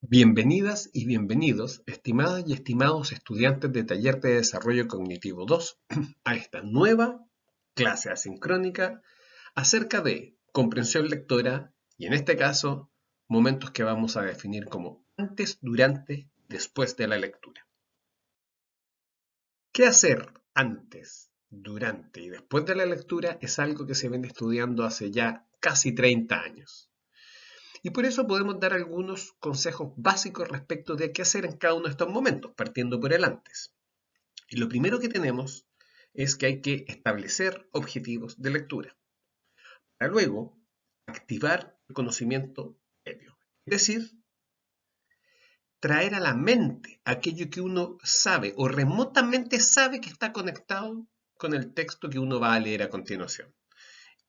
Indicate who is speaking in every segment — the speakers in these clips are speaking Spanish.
Speaker 1: Bienvenidas y bienvenidos, estimadas y estimados estudiantes de Taller de Desarrollo Cognitivo 2, a esta nueva clase asincrónica acerca de comprensión lectora y en este caso, momentos que vamos a definir como antes, durante, después de la lectura. ¿Qué hacer antes, durante y después de la lectura? Es algo que se viene estudiando hace ya casi 30 años. Y por eso podemos dar algunos consejos básicos respecto de qué hacer en cada uno de estos momentos, partiendo por el antes. Y lo primero que tenemos es que hay que establecer objetivos de lectura, para luego activar el conocimiento previo. Es decir, traer a la mente aquello que uno sabe o remotamente sabe que está conectado con el texto que uno va a leer a continuación.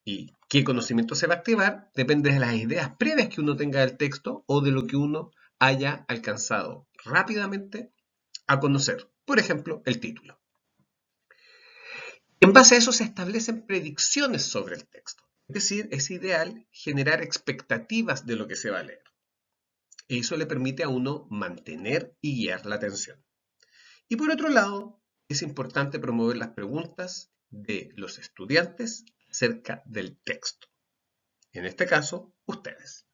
Speaker 1: Y qué conocimiento se va a activar depende de las ideas previas que uno tenga del texto o de lo que uno haya alcanzado rápidamente a conocer. Por ejemplo, el título. En base a eso se establecen predicciones sobre el texto. Es decir, es ideal generar expectativas de lo que se va a leer. Eso le permite a uno mantener y guiar la atención. Y por otro lado, es importante promover las preguntas de los estudiantes acerca del texto. En este caso, ustedes.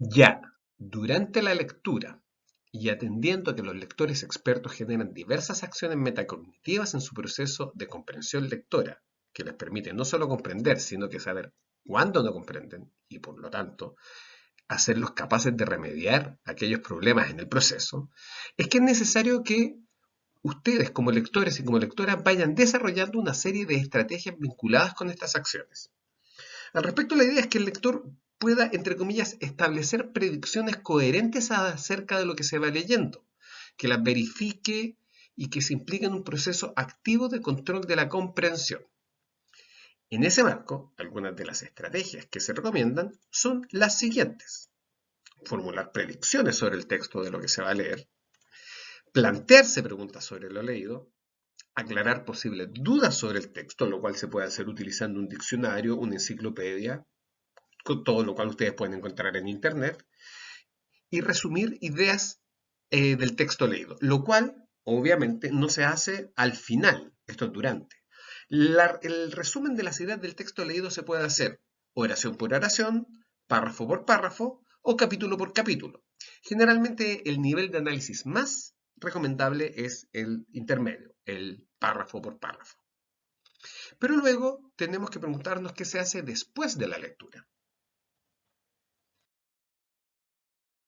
Speaker 1: Ya durante la lectura y atendiendo a que los lectores expertos generan diversas acciones metacognitivas en su proceso de comprensión lectora, que les permite no solo comprender, sino que saber cuándo no comprenden y por lo tanto hacerlos capaces de remediar aquellos problemas en el proceso, es que es necesario que ustedes como lectores y como lectoras vayan desarrollando una serie de estrategias vinculadas con estas acciones. Al respecto, la idea es que el lector pueda, entre comillas, establecer predicciones coherentes acerca de lo que se va leyendo, que las verifique y que se implique en un proceso activo de control de la comprensión. En ese marco, algunas de las estrategias que se recomiendan son las siguientes. Formular predicciones sobre el texto de lo que se va a leer, plantearse preguntas sobre lo leído, aclarar posibles dudas sobre el texto, lo cual se puede hacer utilizando un diccionario, una enciclopedia, con todo lo cual ustedes pueden encontrar en internet, y resumir ideas del texto leído, lo cual obviamente no se hace al final, esto es durante. El resumen de las ideas del texto leído se puede hacer oración por oración, párrafo por párrafo o capítulo por capítulo. Generalmente el nivel de análisis más recomendable es el intermedio, el párrafo por párrafo. Pero luego tenemos que preguntarnos qué se hace después de la lectura.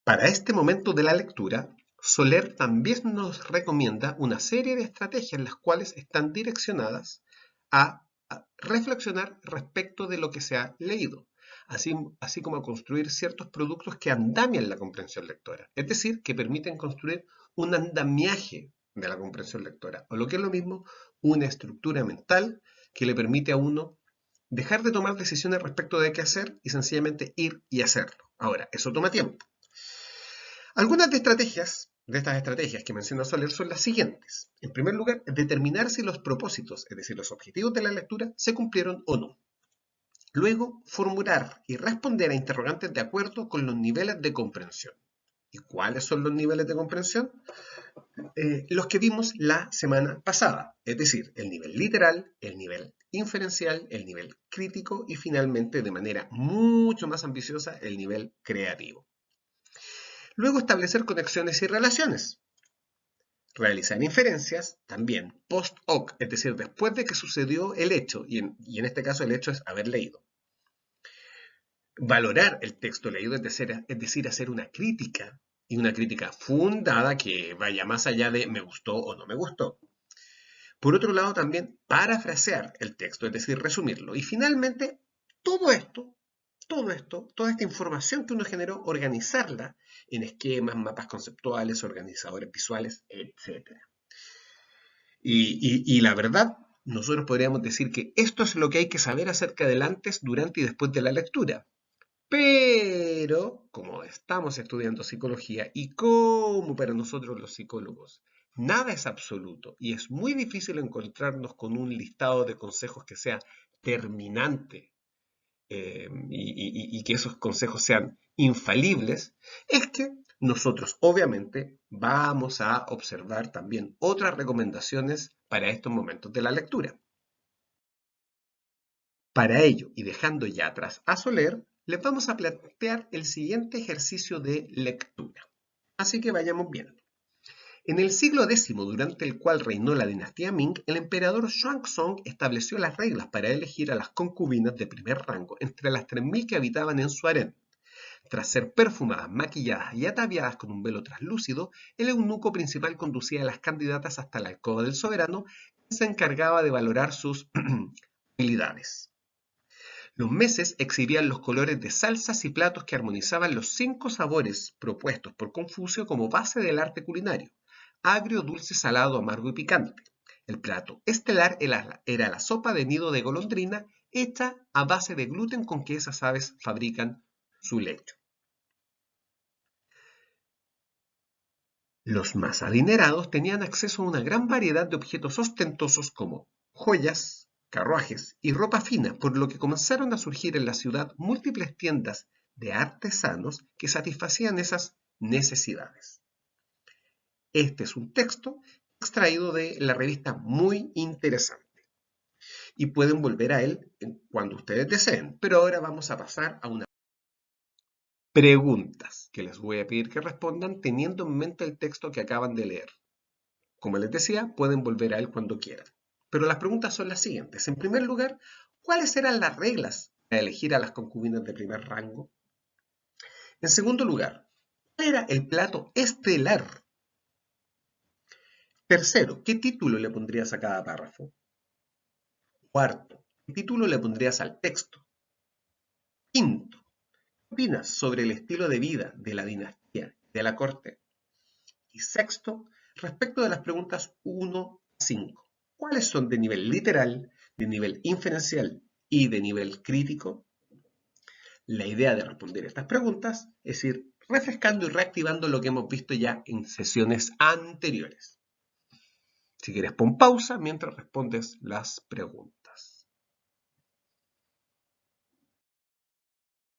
Speaker 1: Para este momento de la lectura, Soler también nos recomienda una serie de estrategias las cuales están direccionadas a reflexionar respecto de lo que se ha leído, así como a construir ciertos productos que andamian la comprensión lectora, es decir, que permiten construir un andamiaje de la comprensión lectora, o lo que es lo mismo, una estructura mental que le permite a uno dejar de tomar decisiones respecto de qué hacer y sencillamente ir y hacerlo. Ahora, eso toma tiempo. Algunas de estas estrategias que menciona Soler son las siguientes. En primer lugar, determinar si los propósitos, es decir, los objetivos de la lectura, se cumplieron o no. Luego, formular y responder a interrogantes de acuerdo con los niveles de comprensión. ¿Y cuáles son los niveles de comprensión? Los que vimos la semana pasada, es decir, el nivel literal, el nivel inferencial, el nivel crítico y finalmente, de manera mucho más ambiciosa, el nivel creativo. Luego establecer conexiones y relaciones. Realizar inferencias también post hoc, es decir, después de que sucedió el hecho, y en este caso el hecho es haber leído. Valorar el texto leído, es decir, hacer una crítica, y una crítica fundada que vaya más allá de me gustó o no me gustó. Por otro lado, también parafrasear el texto, es decir, resumirlo. Y finalmente, toda esta información que uno generó, organizarla en esquemas, mapas conceptuales, organizadores visuales, etc. Y la verdad, nosotros podríamos decir que esto es lo que hay que saber acerca del antes, durante y después de la lectura. Pero, como estamos estudiando psicología y como para nosotros los psicólogos nada es absoluto y es muy difícil encontrarnos con un listado de consejos que sea terminante y que esos consejos sean infalibles, es que nosotros obviamente vamos a observar también otras recomendaciones para estos momentos de la lectura. Para ello, y dejando ya atrás a Soler, les vamos a plantear el siguiente ejercicio de lectura. Así que vayamos viendo. En el siglo X, durante el cual reinó la dinastía Ming, el emperador Xuanzong estableció las reglas para elegir a las concubinas de primer rango entre las 3.000 que habitaban en su harén. Tras ser perfumadas, maquilladas y ataviadas con un velo translúcido, el eunuco principal conducía a las candidatas hasta la alcoba del soberano, que se encargaba de valorar sus habilidades. Los meses exhibían los colores de salsas y platos que armonizaban los 5 sabores propuestos por Confucio como base del arte culinario: agrio, dulce, salado, amargo y picante. El plato estelar era la sopa de nido de golondrina, hecha a base de gluten con que esas aves fabrican su lecho. Los más adinerados tenían acceso a una gran variedad de objetos ostentosos como joyas, carruajes y ropa fina, por lo que comenzaron a surgir en la ciudad múltiples tiendas de artesanos que satisfacían esas necesidades. Este es un texto extraído de la revista Muy Interesante y pueden volver a él cuando ustedes deseen, pero ahora vamos a pasar a una preguntas que les voy a pedir que respondan teniendo en mente el texto que acaban de leer. Como les decía, pueden volver a él cuando quieran. Pero las preguntas son las siguientes. En primer lugar, ¿cuáles eran las reglas para elegir a las concubinas de primer rango? En segundo lugar, ¿cuál era el plato estelar? Tercero, ¿qué título le pondrías a cada párrafo? Cuarto, ¿qué título le pondrías al texto? Quinto, ¿qué opinas sobre el estilo de vida de la dinastía y de la corte? Y sexto, respecto de las preguntas 1 a 5, ¿cuáles son de nivel literal, de nivel inferencial y de nivel crítico? La idea de responder estas preguntas es ir refrescando y reactivando lo que hemos visto ya en sesiones anteriores. Si quieres, pon pausa mientras respondes las preguntas.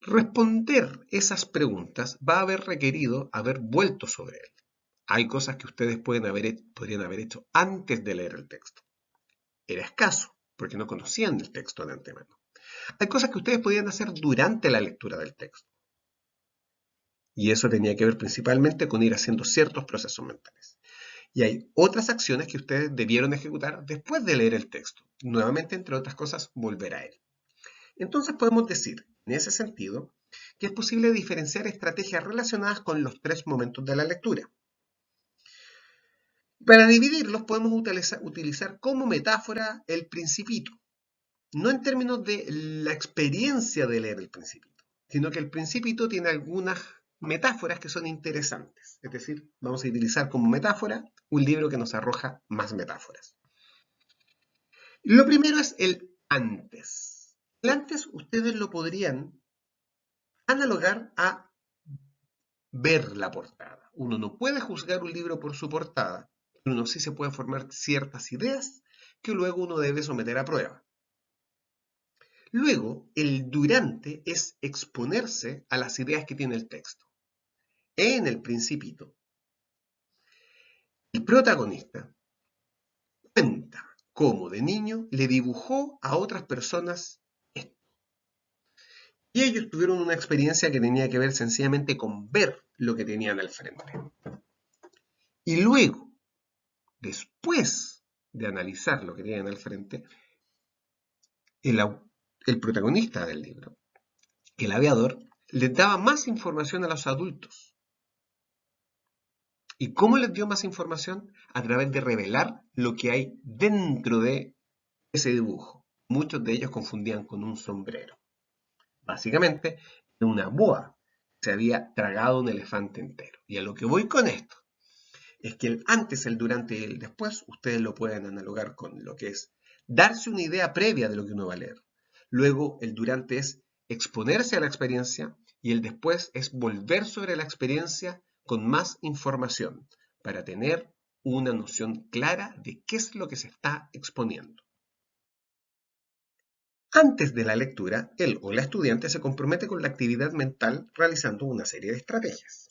Speaker 1: Responder esas preguntas va a haber requerido haber vuelto sobre él. Hay cosas que ustedes podrían haber hecho antes de leer el texto. Era escaso, porque no conocían el texto de antemano. Hay cosas que ustedes podían hacer durante la lectura del texto. Y eso tenía que ver principalmente con ir haciendo ciertos procesos mentales. Y hay otras acciones que ustedes debieron ejecutar después de leer el texto. Nuevamente, entre otras cosas, volver a él. Entonces podemos decir, en ese sentido, que es posible diferenciar estrategias relacionadas con los 3 momentos de la lectura. Para dividirlos podemos utilizar como metáfora el Principito, no en términos de la experiencia de leer el Principito, sino que el Principito tiene algunas metáforas que son interesantes. Es decir, vamos a utilizar como metáfora un libro que nos arroja más metáforas. Lo primero es el antes. El antes ustedes lo podrían analogar a ver la portada. Uno no puede juzgar un libro por su portada, pero uno sí se puede formar ciertas ideas que luego uno debe someter a prueba. Luego, el durante es exponerse a las ideas que tiene el texto. En el Principito, el protagonista cuenta cómo de niño le dibujó a otras personas esto. Y ellos tuvieron una experiencia que tenía que ver sencillamente con ver lo que tenían al frente. Y luego, después de analizar lo que tienen al frente, el protagonista del libro, el aviador, les daba más información a los adultos. ¿Y cómo les dio más información? A través de revelar lo que hay dentro de ese dibujo. Muchos de ellos confundían con un sombrero. Básicamente, una boa se había tragado un elefante entero. Y a lo que voy con esto es que el antes, el durante y el después, ustedes lo pueden analogar con lo que es darse una idea previa de lo que uno va a leer. Luego, el durante es exponerse a la experiencia y el después es volver sobre la experiencia con más información para tener una noción clara de qué es lo que se está exponiendo. Antes de la lectura, él o la estudiante se compromete con la actividad mental realizando una serie de estrategias.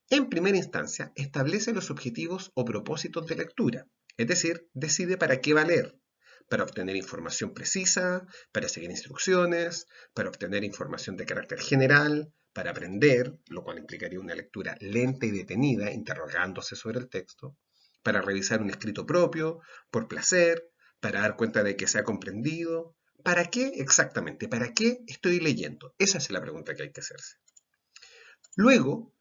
Speaker 1: En primera instancia, establece los objetivos o propósitos de lectura, es decir, decide para qué va a leer, para obtener información precisa, para seguir instrucciones, para obtener información de carácter general, para aprender, lo cual implicaría una lectura lenta y detenida, interrogándose sobre el texto, para revisar un escrito propio, por placer, para dar cuenta de que se ha comprendido. ¿Para qué exactamente? ¿Para qué estoy leyendo? Esa es la pregunta que hay que hacerse. Luego,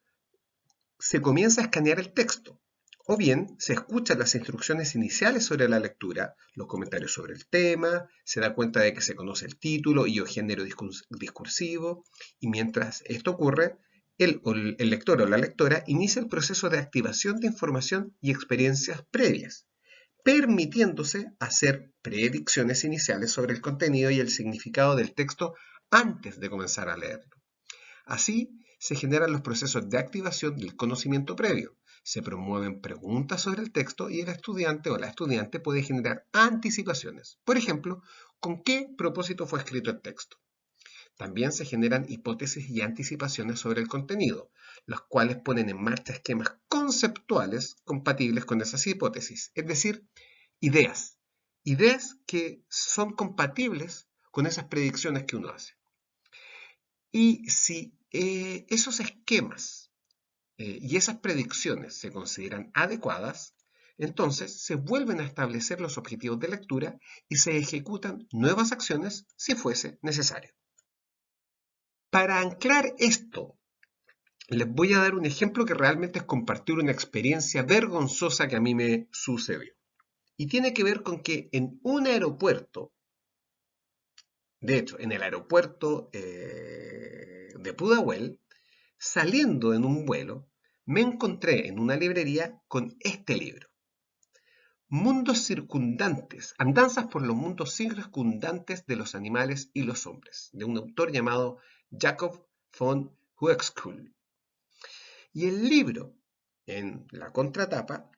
Speaker 1: se comienza a escanear el texto, o bien se escuchan las instrucciones iniciales sobre la lectura, los comentarios sobre el tema, se da cuenta de que se conoce el título y o género discursivo, y mientras esto ocurre, el lector o la lectora inicia el proceso de activación de información y experiencias previas, permitiéndose hacer predicciones iniciales sobre el contenido y el significado del texto antes de comenzar a leerlo. Así, se generan los procesos de activación del conocimiento previo. Se promueven preguntas sobre el texto y el estudiante o la estudiante puede generar anticipaciones. Por ejemplo, ¿con qué propósito fue escrito el texto? También se generan hipótesis y anticipaciones sobre el contenido, las cuales ponen en marcha esquemas conceptuales compatibles con esas hipótesis, es decir, ideas que son compatibles con esas predicciones que uno hace. Y si esos esquemas y esas predicciones se consideran adecuadas, entonces se vuelven a establecer los objetivos de lectura y se ejecutan nuevas acciones si fuese necesario. Para anclar esto, les voy a dar un ejemplo que realmente es compartir una experiencia vergonzosa que a mí me sucedió. Y tiene que ver con que en un aeropuerto, de hecho, en el aeropuerto de Pudahuel, saliendo en un vuelo, me encontré en una librería con este libro. Mundos circundantes, andanzas por los mundos circundantes de los animales y los hombres, de un autor llamado Jacob von Uexküll. Y el libro, en la contratapa,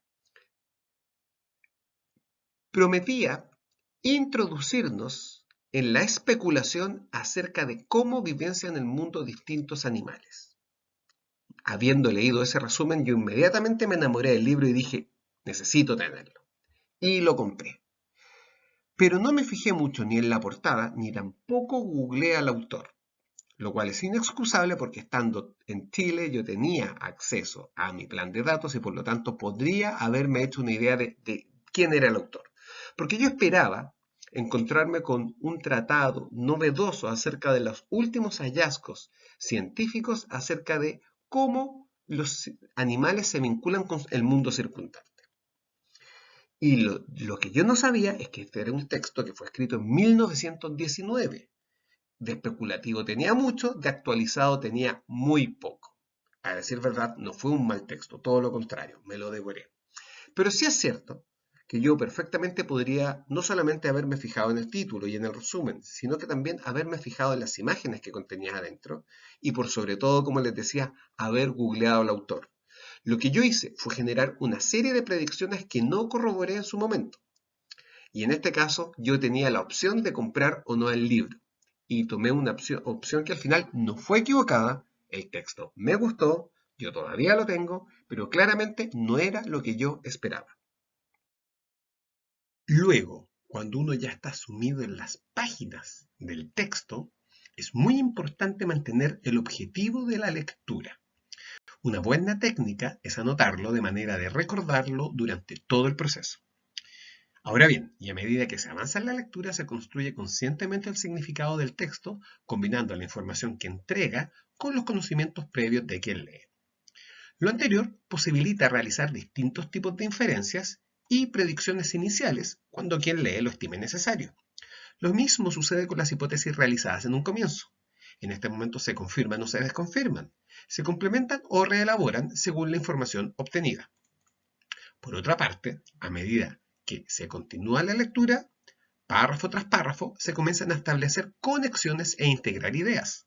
Speaker 1: prometía introducirnos en la especulación acerca de cómo vivencian el mundo distintos animales. Habiendo leído ese resumen, yo inmediatamente me enamoré del libro y dije, necesito tenerlo. Y lo compré. Pero no me fijé mucho ni en la portada, ni tampoco googleé al autor, lo cual es inexcusable porque estando en Chile yo tenía acceso a mi plan de datos y por lo tanto podría haberme hecho una idea de quién era el autor. Porque yo esperaba encontrarme con un tratado novedoso acerca de los últimos hallazgos científicos acerca de cómo los animales se vinculan con el mundo circundante. Y lo que yo no sabía es que este era un texto que fue escrito en 1919. De especulativo tenía mucho, de actualizado tenía muy poco. A decir verdad, no fue un mal texto, todo lo contrario, me lo devoré. Pero sí es cierto que yo perfectamente podría no solamente haberme fijado en el título y en el resumen, sino que también haberme fijado en las imágenes que contenía adentro y por sobre todo, como les decía, haber googleado al autor. Lo que yo hice fue generar una serie de predicciones que no corroboré en su momento. Y en este caso yo tenía la opción de comprar o no el libro. Y tomé una opción que al final no fue equivocada. El texto me gustó, yo todavía lo tengo, pero claramente no era lo que yo esperaba. Luego, cuando uno ya está sumido en las páginas del texto, es muy importante mantener el objetivo de la lectura. Una buena técnica es anotarlo de manera de recordarlo durante todo el proceso. Ahora bien, y a medida que se avanza en la lectura, se construye conscientemente el significado del texto, combinando la información que entrega con los conocimientos previos de quien lee. Lo anterior posibilita realizar distintos tipos de inferencias y predicciones iniciales cuando quien lee lo estime necesario. Lo mismo sucede con las hipótesis realizadas en un comienzo. En este momento se confirman o se desconfirman, se complementan o reelaboran según la información obtenida. Por otra parte, a medida que se continúa la lectura, párrafo tras párrafo, se comienzan a establecer conexiones e integrar ideas.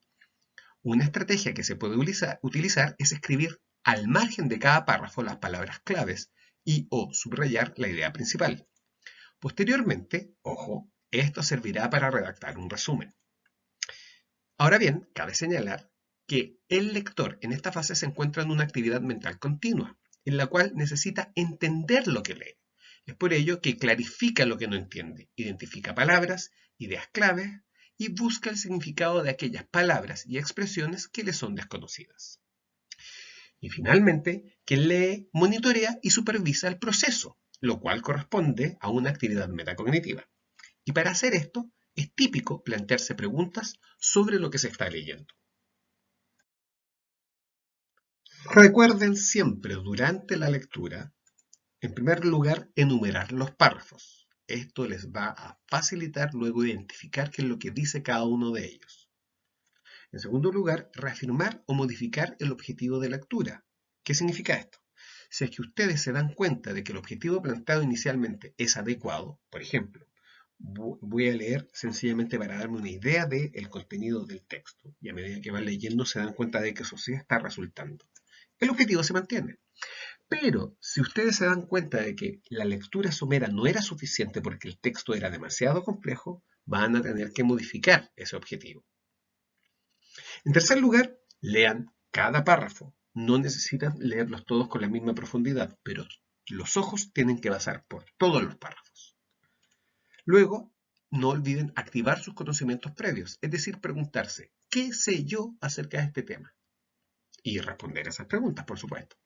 Speaker 1: Una estrategia que se puede utilizar es escribir al margen de cada párrafo las palabras claves y o subrayar la idea principal. Posteriormente, ojo, Esto servirá para redactar un resumen. Ahora bien, cabe señalar que el lector en esta fase se encuentra en una actividad mental continua, en la cual necesita entender lo que lee. Es por ello que clarifica lo que no entiende, identifica palabras, ideas claves y busca el significado de aquellas palabras y expresiones que le son desconocidas. Y finalmente, quien lee monitorea y supervisa el proceso, lo cual corresponde a una actividad metacognitiva. Y para hacer esto, es típico plantearse preguntas sobre lo que se está leyendo. Recuerden siempre durante la lectura, en primer lugar, enumerar los párrafos. Esto les va a facilitar luego identificar qué es lo que dice cada uno de ellos. En segundo lugar, reafirmar o modificar el objetivo de lectura. ¿Qué significa esto? Si es que ustedes se dan cuenta de que el objetivo planteado inicialmente es adecuado, por ejemplo, voy a leer sencillamente para darme una idea del contenido del texto, y a medida que van leyendo se dan cuenta de que eso sí está resultando. El objetivo se mantiene. Pero si ustedes se dan cuenta de que la lectura somera no era suficiente porque el texto era demasiado complejo, van a tener que modificar ese objetivo. En tercer lugar, lean cada párrafo. No necesitan leerlos todos con la misma profundidad, pero los ojos tienen que pasar por todos los párrafos. Luego, no olviden activar sus conocimientos previos, es decir, preguntarse, ¿qué sé yo acerca de este tema? Y responder esas preguntas, por supuesto.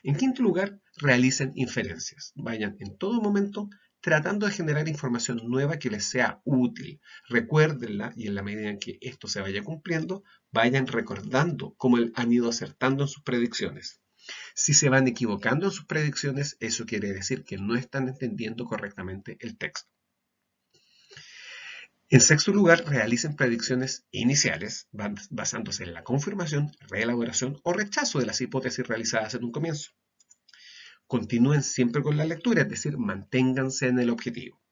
Speaker 1: En quinto lugar, realicen inferencias. Vayan en todo momento tratando de generar información nueva que les sea útil. Recuérdenla y en la medida en que esto se vaya cumpliendo, vayan recordando cómo han ido acertando en sus predicciones. Si se van equivocando en sus predicciones, eso quiere decir que no están entendiendo correctamente el texto. En sexto lugar, realicen predicciones iniciales basándose en la confirmación, reelaboración o rechazo de las hipótesis realizadas en un comienzo. Continúen siempre con la lectura, es decir, manténganse en el objetivo.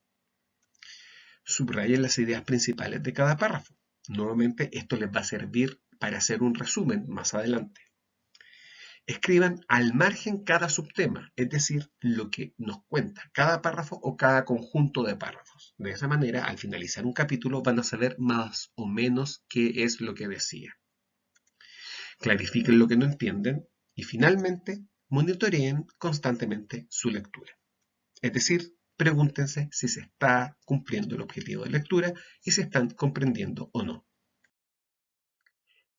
Speaker 1: Subrayen las ideas principales de cada párrafo. Nuevamente, esto les va a servir para hacer un resumen más adelante. Escriban al margen cada subtema, es decir, lo que nos cuenta cada párrafo o cada conjunto de párrafos. De esa manera, al finalizar un capítulo, van a saber más o menos qué es lo que decía. Clarifiquen lo que no entienden y finalmente, monitoreen constantemente su lectura. Es decir, pregúntense si se está cumpliendo el objetivo de lectura y si están comprendiendo o no.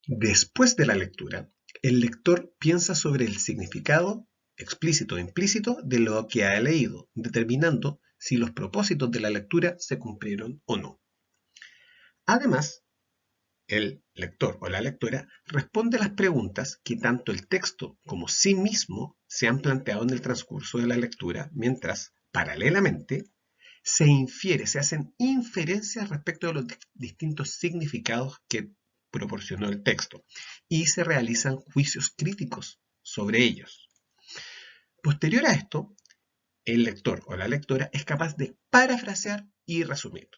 Speaker 1: Después de la lectura, el lector piensa sobre el significado explícito o implícito de lo que ha leído, determinando si los propósitos de la lectura se cumplieron o no. Además, el lector o la lectora responde a las preguntas que tanto el texto como sí mismo se han planteado en el transcurso de la lectura, mientras, paralelamente, se hacen inferencias respecto de los distintos significados que proporcionó el texto y se realizan juicios críticos sobre ellos. Posterior a esto, el lector o la lectora es capaz de parafrasear y resumir.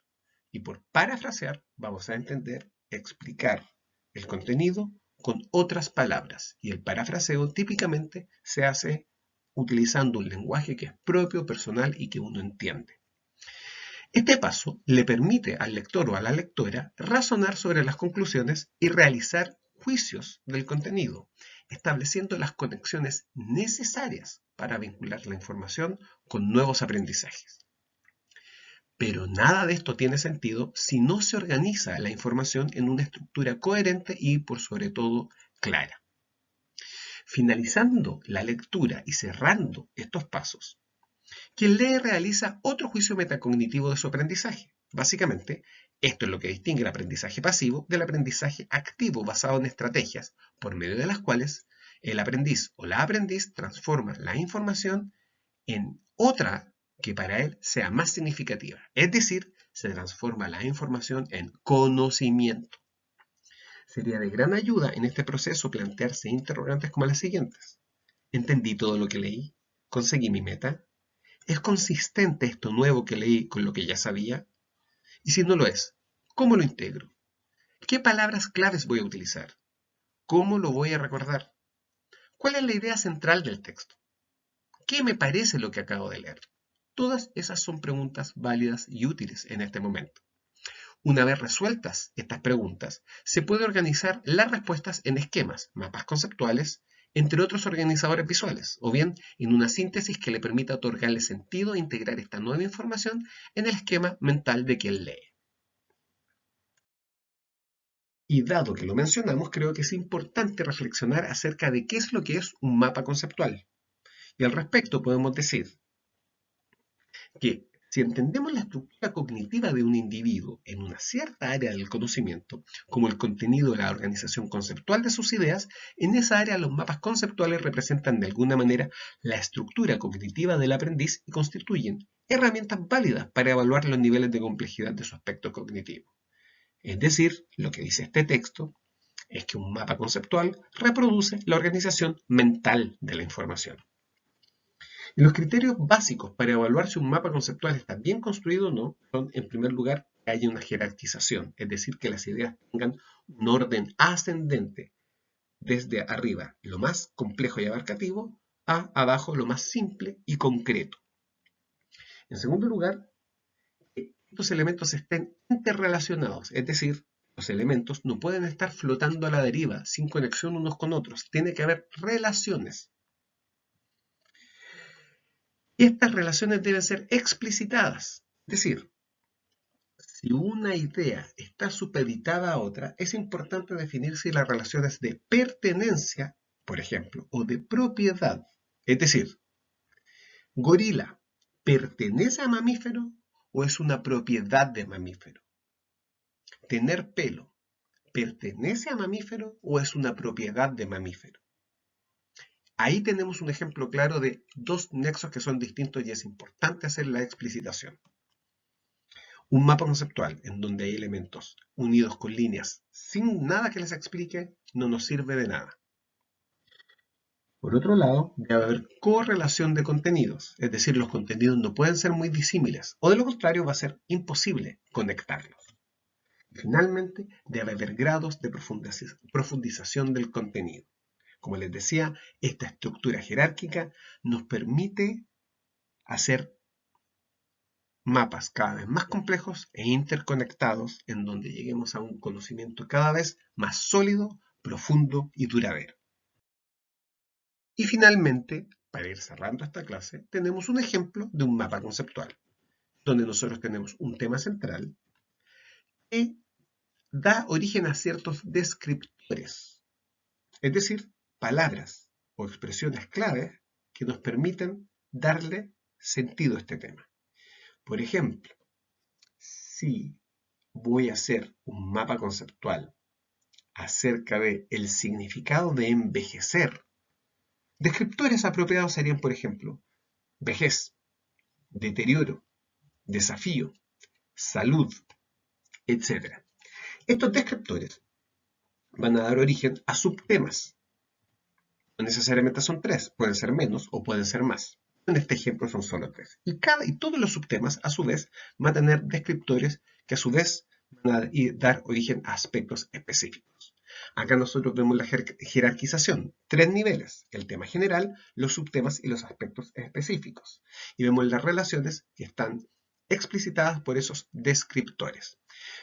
Speaker 1: Y por parafrasear vamos a entender explicar el contenido con otras palabras. Y el parafraseo típicamente se hace utilizando un lenguaje que es propio, personal y que uno entiende. Este paso le permite al lector o a la lectora razonar sobre las conclusiones y realizar juicios del contenido, estableciendo las conexiones necesarias para vincular la información con nuevos aprendizajes. Pero nada de esto tiene sentido si no se organiza la información en una estructura coherente y, por sobre todo, clara. Finalizando la lectura y cerrando estos pasos, quien lee realiza otro juicio metacognitivo de su aprendizaje. Básicamente, esto es lo que distingue el aprendizaje pasivo del aprendizaje activo basado en estrategias por medio de las cuales el aprendiz o la aprendiz transforma la información en otra que para él sea más significativa. Es decir, se transforma la información en conocimiento. Sería de gran ayuda en este proceso plantearse interrogantes como las siguientes. ¿Entendí todo lo que leí? ¿Conseguí mi meta? ¿Es consistente esto nuevo que leí con lo que ya sabía? Y si no lo es, ¿cómo lo integro? ¿Qué palabras claves voy a utilizar? ¿Cómo lo voy a recordar? ¿Cuál es la idea central del texto? ¿Qué me parece lo que acabo de leer? Todas esas son preguntas válidas y útiles en este momento. Una vez resueltas estas preguntas, se puede organizar las respuestas en esquemas, mapas conceptuales, entre otros organizadores visuales, o bien en una síntesis que le permita otorgarle sentido e integrar esta nueva información en el esquema mental de quien lee. Y dado que lo mencionamos, creo que es importante reflexionar acerca de qué es lo que es un mapa conceptual. Y al respecto podemos decir que si entendemos la estructura cognitiva de un individuo en una cierta área del conocimiento, como el contenido de la organización conceptual de sus ideas, en esa área los mapas conceptuales representan de alguna manera la estructura cognitiva del aprendiz y constituyen herramientas válidas para evaluar los niveles de complejidad de su aspecto cognitivo. Es decir, lo que dice este texto es que un mapa conceptual reproduce la organización mental de la información. Y los criterios básicos para evaluar si un mapa conceptual está bien construido o no son, en primer lugar, que haya una jerarquización, es decir, que las ideas tengan un orden ascendente, desde arriba lo más complejo y abarcativo, a abajo lo más simple y concreto. En segundo lugar, que estos elementos estén interrelacionados, es decir, los elementos no pueden estar flotando a la deriva, sin conexión unos con otros. Tiene que haber relaciones. Y estas relaciones deben ser explicitadas. Es decir, si una idea está supeditada a otra, es importante definir si la relación es de pertenencia, por ejemplo, o de propiedad. Es decir, gorila, ¿pertenece a mamífero o es una propiedad de mamífero? Tener pelo, ¿pertenece a mamífero o es una propiedad de mamífero? Ahí tenemos un ejemplo claro de dos nexos que son distintos y es importante hacer la explicitación. Un mapa conceptual en donde hay elementos unidos con líneas sin nada que les explique no nos sirve de nada. Por otro lado, debe haber correlación de contenidos, es decir, los contenidos no pueden ser muy disímiles o de lo contrario va a ser imposible conectarlos. Finalmente, debe haber grados de profundización del contenido. Como les decía, esta estructura jerárquica nos permite hacer mapas cada vez más complejos e interconectados en donde lleguemos a un conocimiento cada vez más sólido, profundo y duradero. Y finalmente, para ir cerrando esta clase, tenemos un ejemplo de un mapa conceptual, donde nosotros tenemos un tema central que da origen a ciertos descriptores, es decir, palabras o expresiones claves que nos permiten darle sentido a este tema. Por ejemplo, si voy a hacer un mapa conceptual acerca del significado de envejecer, descriptores apropiados serían, por ejemplo, vejez, deterioro, desafío, salud, etc. Estos descriptores van a dar origen a subtemas. No necesariamente son 3, pueden ser menos o pueden ser más. En este ejemplo son solo 3. Y todos los subtemas, a su vez, van a tener descriptores que a su vez van a dar origen a aspectos específicos. Acá nosotros vemos la jerarquización, 3 niveles, el tema general, los subtemas y los aspectos específicos. Y vemos las relaciones que están explicitadas por esos descriptores.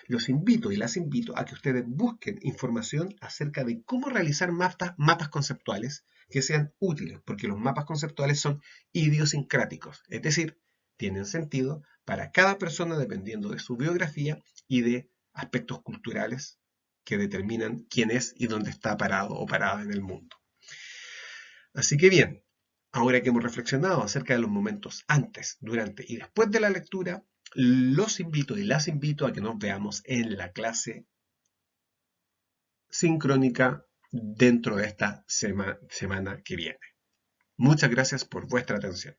Speaker 1: Los invito y las invito a que ustedes busquen información acerca de cómo realizar mapas conceptuales que sean útiles, porque los mapas conceptuales son idiosincráticos, es decir, tienen sentido para cada persona dependiendo de su biografía y de aspectos culturales que determinan quién es y dónde está parado o parada en el mundo. Así que bien, ahora que hemos reflexionado acerca de los momentos antes, durante y después de la lectura, los invito y las invito a que nos veamos en la clase sincrónica dentro de esta semana que viene. Muchas gracias por vuestra atención.